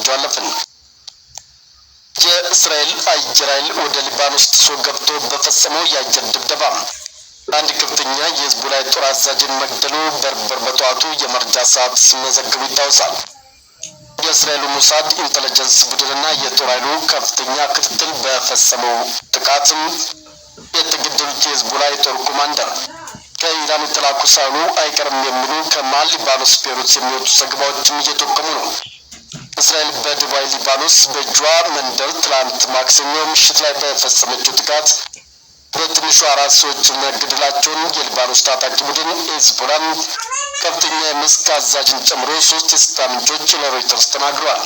መረጃው አለፈን። የእስራኤል አየር ኃይል ወደ ሊባኖስ ጥሶ ገብቶ በፈጸመው የአየር ድብደባ አንድ ከፍተኛ የሂዝቦላ ጦር አዛዥን መግደሉ በርበር በጠዋቱ የመረጃ ሰዓት ሲመዘግቡ ይታወሳል። የእስራኤሉ ሞሳድ ኢንተለጀንስ ቡድንና የጦር ኃይሉ ከፍተኛ ክትትል በፈጸመው ጥቃትም የተገደሉት የሂዝቦላ የጦር ኮማንደር ከኢራን የተላኩ ሳይሆኑ አይቀርም የሚሉ ከመሃል ሊባኖስ ቤሩት የሚወጡ ዘገባዎችም እየጠቆሙ ነው። እስራኤል በደቡባዊ ሊባኖስ በጇ መንደር ትላንት ማክሰኞ ምሽት ላይ በፈጸመችው ጥቃት በትንሹ 4 ሰዎች መገደላቸውን የሊባኖስ ታጣቂ ቡድን ሂዝቦላም ከፍተኛ የመስክ አዛዥን ጨምሮ 3 የስልጣ ምንጮች ለሮይተርስ ተናግረዋል።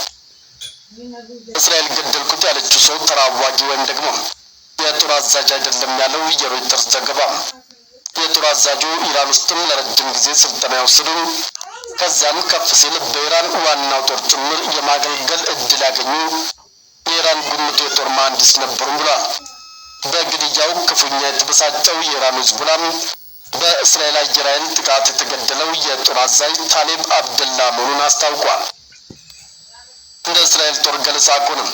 እስራኤል ገደልኩት ያለችው ሰው ተራ አዋጊ ወይም ደግሞ የጦር አዛዥ አይደለም ያለው የሮይተርስ ዘገባ የጦር አዛዡ ኢራን ውስጥም ለረጅም ጊዜ ስልጠና የወሰዱ ከዚያም ከፍ ሲል በኢራን ዋናው ጦር ጭምር የማገልገል እድል ያገኙ የኢራን ጉምቱ የጦር መሐንዲስ ነበሩ ብሏል። በግድያው ክፉኛ የተበሳጨው የኢራን ሂዝቦላም በእስራኤል አየር ኃይል ጥቃት የተገደለው የጦር አዛዥ ታሌብ አብደላ መሆኑን አስታውቋል። እንደ እስራኤል ጦር ገለጻ ከሆነም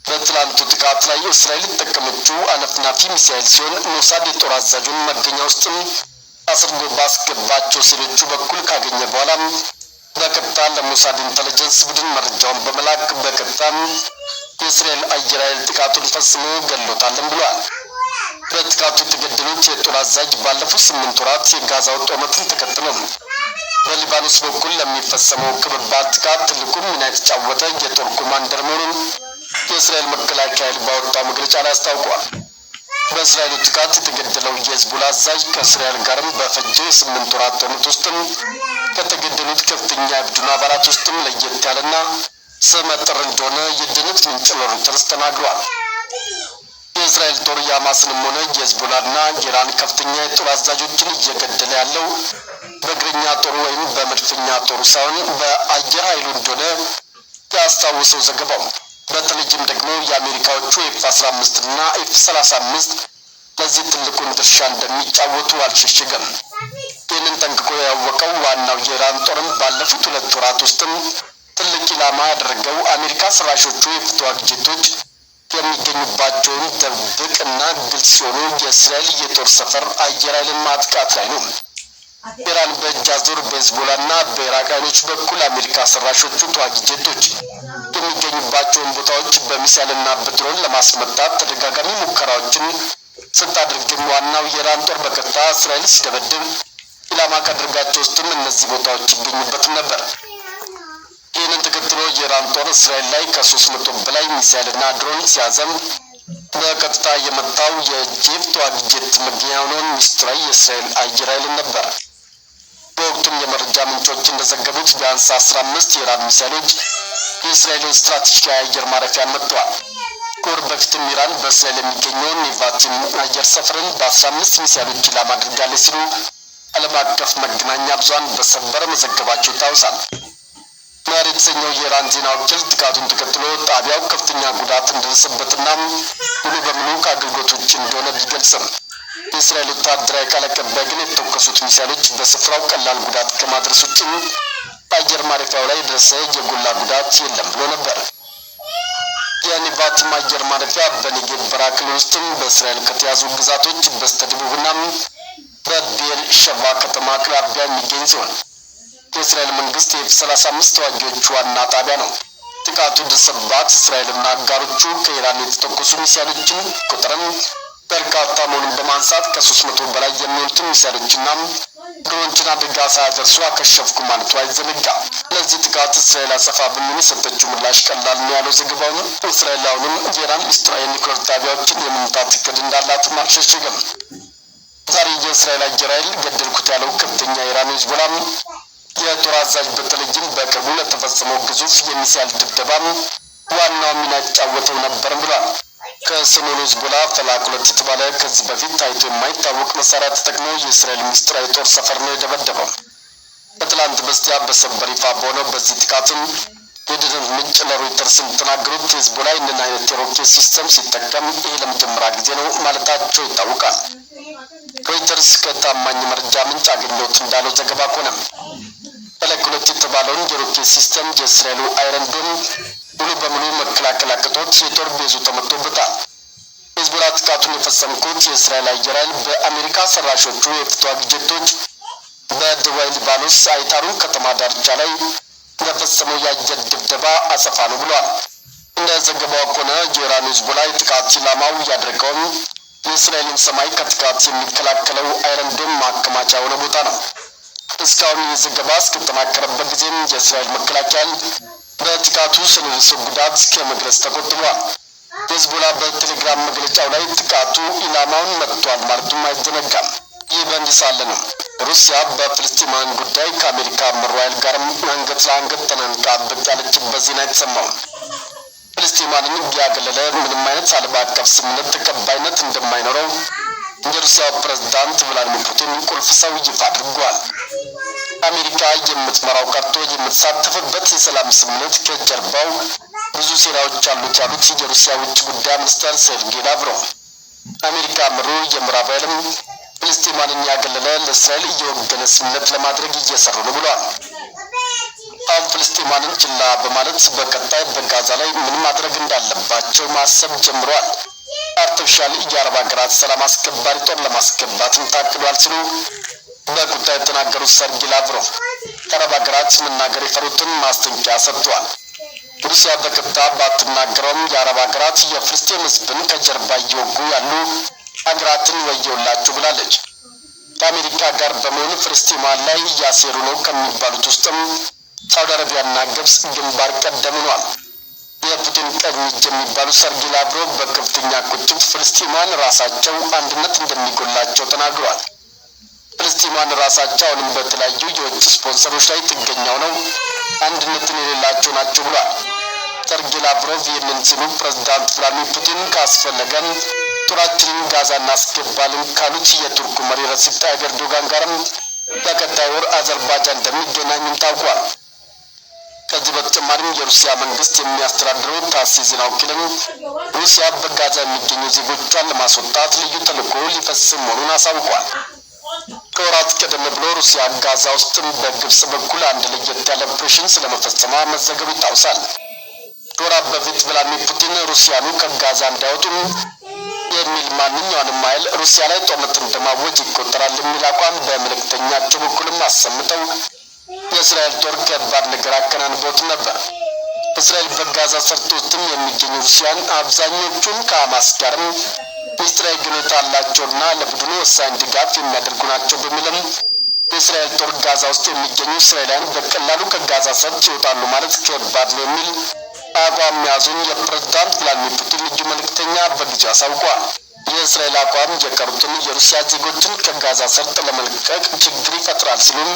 በትላንቱ ጥቃት ላይ እስራኤል የተጠቀመችው አነፍናፊ ሚሳኤል ሲሆን ሞሳድ የጦር አዛዡን መገኛ ውስጥም አስርጎ ባስገባቸው ሴሎቹ በኩል ካገኘ በኋላም በቀጥታ ለሞሳድ ኢንተለጀንስ ቡድን መረጃውን በመላክ በቀጥታም የእስራኤል አየር ኃይል ጥቃቱን ፈጽሞ ገድሎታልን ብሏል። በጥቃቱ የተገደሉት የጦር አዛዥ ባለፉት 8 ወራት የጋዛው ጦርነትን ተከትሎ በሊባኖስ በኩል ለሚፈጸመው ከባድ ጥቃት ትልቁ ሚና የተጫወተ የጦር ኮማንደር መሆኑን የእስራኤል መከላከያ ኃይል ባወጣው መግለጫ ላይ አስታውቋል። በእስራኤሉ ጥቃት የተገደለው የሂዝቦላ አዛዥ ከእስራኤል ጋርም በፈጀው የ8 ወራት ጦርነት ውስጥም ከተገደሉት ከፍተኛ የቡድኑ አባላት ውስጥም ለየት ያለና ስመጥር እንደሆነ የደህንነት ምንጭ ለሮይተርስ ተናግሯል። የእስራኤል ጦር የሐማስንም ሆነ የሂዝቦላና የኢራን ከፍተኛ የጦር አዛዦችን እየገደለ ያለው በእግረኛ ጦሩ ወይም በመድፈኛ ጦሩ ሳይሆን በአየር ኃይሉ እንደሆነ ያስታወሰው ዘገባው በተለይም ደግሞ የአሜሪካዎቹ ኤፍ-15 እና ኤፍ-35 ለዚህ ትልቁን ድርሻ እንደሚጫወቱ አልሸሸገም። ይህንን ጠንቅቆ ያወቀው ዋናው የኢራን ጦርም ባለፉት 2 ወራት ውስጥም ትልቅ ኢላማ ያደረገው አሜሪካ ሰራሾቹ የፍትዋግ ጄቶች የሚገኙባቸውን ድብቅ እና ግልጽ የሆኑ የእስራኤል የጦር ሰፈር አየር ኃይልን ማጥቃት ላይ ነው። ኢራን በእጅ አዙር በሂዝቦላና በኢራቅ ኃይሎች በኩል አሜሪካ ሰራሾቹ ተዋጊ ጄቶች የሚገኙባቸውን ቦታዎች በሚሳይልና በድሮን ለማስመታት ተደጋጋሚ ሙከራዎችን ስታደርግም ዋናው የኢራን ጦር በቀጥታ እስራኤል ሲደበድብ ኢላማ ካደረጋቸው ውስጥም እነዚህ ቦታዎች ይገኙበትም ነበር። ይህንን ተከትሎ የኢራን ጦር እስራኤል ላይ ከ300 በላይ ሚሳይልና ድሮን ሲያዘም በቀጥታ የመታው የጄት ተዋጊ ጄት መገኛ የሆነውን ሚስጥራዊ የእስራኤል አየር ኃይልን ነበር። በወቅቱም የመረጃ ምንጮች እንደዘገቡት ቢያንስ 15 የኢራን ሚሳይሎች የእስራኤልን ስትራቴጂካዊ አየር ማረፊያን መጥተዋል። ከወር በፊትም ኢራን በእስራኤል የሚገኘውን ኔቫቲም አየር ሰፈርን በ15 ሚሳይሎች ኢላማ አድርጋለች ሲሉ ዓለም አቀፍ መገናኛ ብዙሃን በሰበር መዘገባቸው ይታወሳል። ማር የተሰኘው የኢራን ዜና ወኪል ጥቃቱን ተከትሎ ጣቢያው ከፍተኛ ጉዳት እንደደረሰበትና ሙሉ በሙሉ ከአገልግሎት ውጭ እንደሆነ ቢገልጽም የእስራኤል ወታደራዊ ቃል አቀባይ ግን የተተኮሱት ሚሳይሎች በስፍራው ቀላል ጉዳት ከማድረስ ውጭ በአየር ማረፊያው ላይ የደረሰ የጎላ ጉዳት የለም ብሎ ነበር። የኔቫቲም አየር ማረፊያ በኔጌቭ በረሃ ክልል ውስጥም በእስራኤል ከተያዙ ግዛቶች በስተደቡብና በቤር ሸቫ ከተማ አቅራቢያ የሚገኝ ሲሆን የእስራኤል መንግስት የኤፍ-35 ተዋጊዎች ዋና ጣቢያ ነው። ጥቃቱ ደረሰባት እስራኤልና አጋሮቹ ከኢራን የተተኮሱ ሚሳይሎችን ቁጥርም በርካታ መሆኑን በማንሳት ከ300 በላይ የሚሆኑትን ሚሳይሎችና ድሮኖችን አደጋ ሳያደርሱ አከሸፍኩ ማለቱ አይዘነጋም። ለዚህ ጥቃት እስራኤል አጸፋ በሚል የሰጠችው ምላሽ ቀላል ነው ያለው ዘገባው እስራኤል አሁንም የኢራን ሚስጥራዊ ኒውክሌር ጣቢያዎችን የመምታት እቅድ እንዳላትም አልሸሸገም። ዛሬ የእስራኤል አየር ኃይል ገደልኩት ያለው ከፍተኛ የኢራን ሂዝቦላም የጦር አዛዥ በተለይም በቅርቡ ለተፈጸመው ግዙፍ የሚሳይል ድብደባም ዋናው ሚና የተጫወተው ነበር ብሏል። ከሰሞኑ ሂዝቦላ ፈላቅ 2 የተባለ ከዚህ በፊት ታይቶ የማይታወቅ መሳሪያ ተጠቅሞ የእስራኤል ሚስጥራዊ ጦር ሰፈር ነው የደበደበው። በትላንት በስቲያ በሰበር ይፋ በሆነው በዚህ ጥቃትም የደህንነት ምንጭ ለሮይተርስ እንደተናገሩት ሂዝቦላ ይህንን አይነት የሮኬት ሲስተም ሲጠቀም ይህ ለመጀመሪያ ጊዜ ነው ማለታቸው ይታወቃል። ሮይተርስ ከታማኝ መረጃ ምንጭ አገኘሁት እንዳለው ዘገባ ከሆነም ፈላቅ 2 የተባለውን የሮኬት ሲስተም የእስራኤሉ አይረን ዶም ሙሉ አቅቶት የጦር ቤዙ ተመቶበታል። ሂዝቦላ ጥቃቱን የፈጸምኩት የእስራኤል አየር ኃይል በአሜሪካ ሰራሾቹ የተዋጊ ጀቶች በደቡባዊ ሊባኖስ አይታሩን ከተማ ዳርቻ ላይ ለፈጸመው የአየር ድብደባ አጸፋ ነው ብሏል። እንደ ዘገባው ከሆነ የኢራኑ ሂዝቦላ የጥቃት ኢላማው ያደረገውን የእስራኤልን ሰማይ ከጥቃት የሚከላከለው አይረንዶም ማከማቻ የሆነ ቦታ ነው። እስካሁን ይህ ዘገባ እስከተጠናከረበት ጊዜም የእስራኤል መከላከያ በጥቃቱ ስለደረሰው ጉዳት ከመግለጽ ተቆጥቧል። ሂዝቦላ በቴሌግራም መግለጫው ላይ ጥቃቱ ኢላማውን መጥቷል ማለቱም አይዘነጋም። ይህ በእንዲህ ሳለ ነው ሩሲያ በፍልስጤማውያን ጉዳይ ከአሜሪካ መሩ ኃይል ጋርም አንገት ለአንገት ተናንቃ ብቅ ያለችበት ዜና የተሰማው። ፍልስጤማውያንን ያገለለ ምንም አይነት ዓለም አቀፍ ስምምነት ተቀባይነት እንደማይኖረው የሩሲያው ፕሬዝዳንት ቭላዲሚር ፑቲን ቁልፍ ሰው ይፋ አድርጓል። አሜሪካ የምትመራው ቀርቶ የምትሳተፍበት የሰላም ስምምነት ከጀርባው ብዙ ሴራዎች አሉት ያሉት የሩሲያ ውጭ ጉዳይ ሚኒስትር ሴርጌይ ላቭሮቭ አሜሪካ ምሩ የምዕራብ ኃይልም ፍልስጤማንን ያገለለ ለእስራኤል እየወገነ ስምምነት ለማድረግ እየሰሩ ነው ብሏል። አሁን ፍልስጤማንን ችላ በማለት በቀጣይ በጋዛ ላይ ምን ማድረግ እንዳለባቸው ማሰብ ጀምረዋል። አርቲፊሻል የአረብ ሀገራት ሰላም አስከባሪ ጦር ለማስገባትም ታቅዷል ሲሉ በቁጣ የተናገሩት ሴርጌይ ላቭሮቭ የአረብ ሀገራት መናገር የፈሩትን ማስጠንቀቂያ ሰጥተዋል። ሩሲያ በቀጥታ ባትናገረውም የአረብ ሀገራት የፍልስጤም ሕዝብን ከጀርባ እየወጉ ያሉ ሀገራትን ወየውላችሁ ብላለች። ከአሜሪካ ጋር በመሆን ፍልስጤማውያን ላይ እያሴሩ ነው ከሚባሉት ውስጥም ሳውዲ አረቢያና ግብጽ ግንባር ቀደም ሆኗል። የፑቲን ቀኝ እጅ የሚባሉ ሴርጌይ ላቭሮቭ በከፍተኛ ቁጭት ፍልስጤማውያን ራሳቸው አንድነት እንደሚጎላቸው ተናግሯል። ፍልስጤማውያን ራሳቸው አሁንም በተለያዩ የውጭ ስፖንሰሮች ላይ ጥገኛው ነው አንድነትን የሌላቸው ናቸው ብሏል። ሴርጌይ ላቭሮቭ ይህንን ሲሉ ፕሬዝዳንት ቭላዲሚር ፑቲን ካስፈለገን ጦራችንን ጋዛ እናስገባለን ካሉት የቱርኩ መሪ ረሲፕ ጣይብ ኤርዶጋን ጋርም በቀጣይ ወር አዘርባይጃን እንደሚገናኙም ታውቋል። ከዚህ በተጨማሪም የሩሲያ መንግስት የሚያስተዳድረው ታስ ዜና ወኪልም ሩሲያ በጋዛ የሚገኙ ዜጎቿን ለማስወጣት ልዩ ተልዕኮ ሊፈጽም መሆኑን አሳውቋል። ከወራት ቀደም ብሎ ሩሲያ ጋዛ ውስጥም በግብጽ በኩል አንድ ለየት ያለ ኦፕሬሽን ስለመፈጸሟ መዘገቡ ይታወሳል። ከወራት በፊት ቭላዲሚር ፑቲን ሩሲያኑ ከጋዛ እንዳይወጡም የሚል ማንኛውንም ኃይል ሩሲያ ላይ ጦርነት እንደማወጅ ይቆጠራል የሚል አቋም በመልእክተኛቸው በኩልም አሰምተው የእስራኤል ጦር ከባድ ነገር አከናንቦት ነበር። እስራኤል በጋዛ ሰርጥ ውስጥም የሚገኙ ሩሲያን አብዛኞቹን ከሐማስ ጋርም ሚስጥራዊ ግንኙነት አላቸውና ለቡድኑ ወሳኝ ድጋፍ የሚያደርጉ ናቸው በሚልም የእስራኤል ጦር ጋዛ ውስጥ የሚገኙ እስራኤላውያን በቀላሉ ከጋዛ ሰርጥ ይወጣሉ ማለት ከባድ ነው የሚል አቋም መያዙን የፕሬዝዳንት ቭላዲሚር ፑቲን ልዩ መልእክተኛ በጊዜው አሳውቋል። የእስራኤል አቋም የቀሩትን የሩሲያ ዜጎችን ከጋዛ ሰርጥ ለመልቀቅ ችግር ይፈጥራል ሲሉም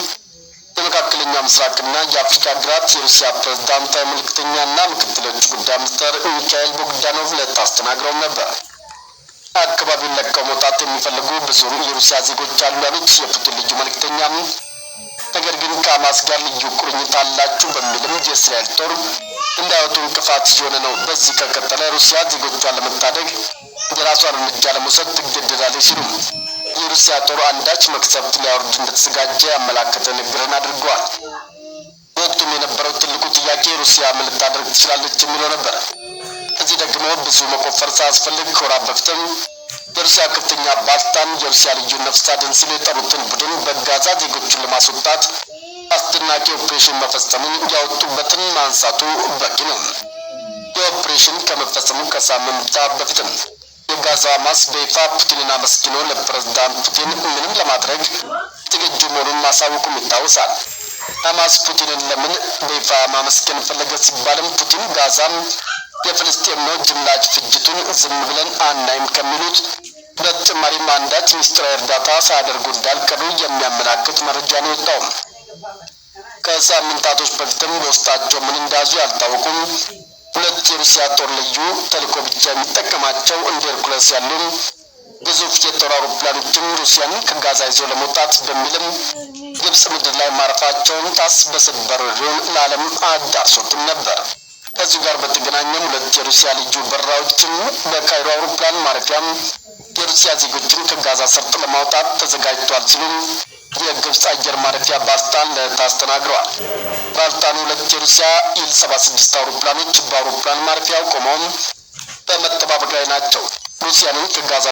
የመካከለኛው ምስራቅና የአፍሪካ ሀገራት የሩሲያ ፕሬዝዳንታዊ መልእክተኛና ምክትል የውጭ ጉዳይ ሚኒስትር ሚካኤል ቦግዳኖቭ ለታስ ተናግረው ነበር። አካባቢውን ለቀው መውጣት የሚፈልጉ ብዙ የሩሲያ ዜጎች አሉ ያሉት የፑቲን ልዩ መልእክተኛ ነገር ግን ከሐማስ ጋር ልዩ ቁርኝት አላችሁ በሚልም የእስራኤል ጦር እንዳይወጡ እንቅፋት ሲሆን ነው። በዚህ ከቀጠለ ሩሲያ ዜጎቿን ለመታደግ የራሷን እርምጃ ለመውሰድ ትገደዳለች ሲሉ የሩሲያ ጦር አንዳች መቅሰፍት ሊያወርድ እንደተዘጋጀ ያመላከተ ንግግርን አድርገዋል። ወቅቱም የነበረው ትልቁ ጥያቄ ሩሲያ ምን ልታደርግ ትችላለች የሚለው ነበር። እዚህ ደግሞ ብዙ መቆፈር ሳያስፈልግ ከወራት በፊትም የሩሲያ ከፍተኛ ባለስልጣን የሩሲያ ልዩ ነፍስ አድን ሲሉ የጠሩትን ቡድን በጋዛ ዜጎቹን ለማስወጣት አስደናቂ ኦፕሬሽን መፈጸሙን ያወጡበትን ማንሳቱ በቂ ነው። የኦፕሬሽን ከመፈጸሙ ከሳምንታት በፊትም የጋዛ ሐማስ በይፋ ፑቲንን አመስግኖ ለፕሬዝዳንት ፑቲን ምንም ለማድረግ ዝግጁ መሆኑን ማሳወቁም ይታወሳል። ሐማስ ፑቲንን ለምን በይፋ ማመስገን ፈለገ ሲባልም ፑቲን ጋዛም የፍልስጤም ነው ጅምላጭ ፍጅቱን ዝም ብለን አናይም ከሚሉት በተጨማሪም አንዳች ሚስጥራዊ እርዳታ ሳያደርጉ እንዳልቀሩ የሚያመላክት መረጃ ነው የወጣው። ከሳምንታቶች በፊትም በውስጣቸው ምን እንዳዙ ያልታወቁም ሁለት የሩሲያ ጦር ልዩ ተልዕኮ ብቻ የሚጠቀማቸው እንደ ሄርኩለስ ያሉ ግዙፍ የጦር አውሮፕላኖችም ሩሲያን ከጋዛ ይዘው ለመውጣት በሚልም ግብጽ ምድር ላይ ማረፋቸውን ታስ በሰበር ሬዲዮን ለዓለም አዳርሶትም ነበር። ከዚሁ ጋር በተገናኘም ሁለት የሩሲያ ልዩ በረራዎችን በካይሮ አውሮፕላን ማረፊያም የሩሲያ ዜጎችን ከጋዛ ሰርጥ ለማውጣት ተዘጋጅቷል ሲሉ የግብጽ አየር ማረፊያ ባልታን ታስተናግረዋል። ባልታን 2 የሩሲያ ኢል-76 አውሮፕላኖች በአውሮፕላን ማረፊያው ቆመው በመጠባበቅ ላይ ናቸው። ሩሲያንም ከጋዛ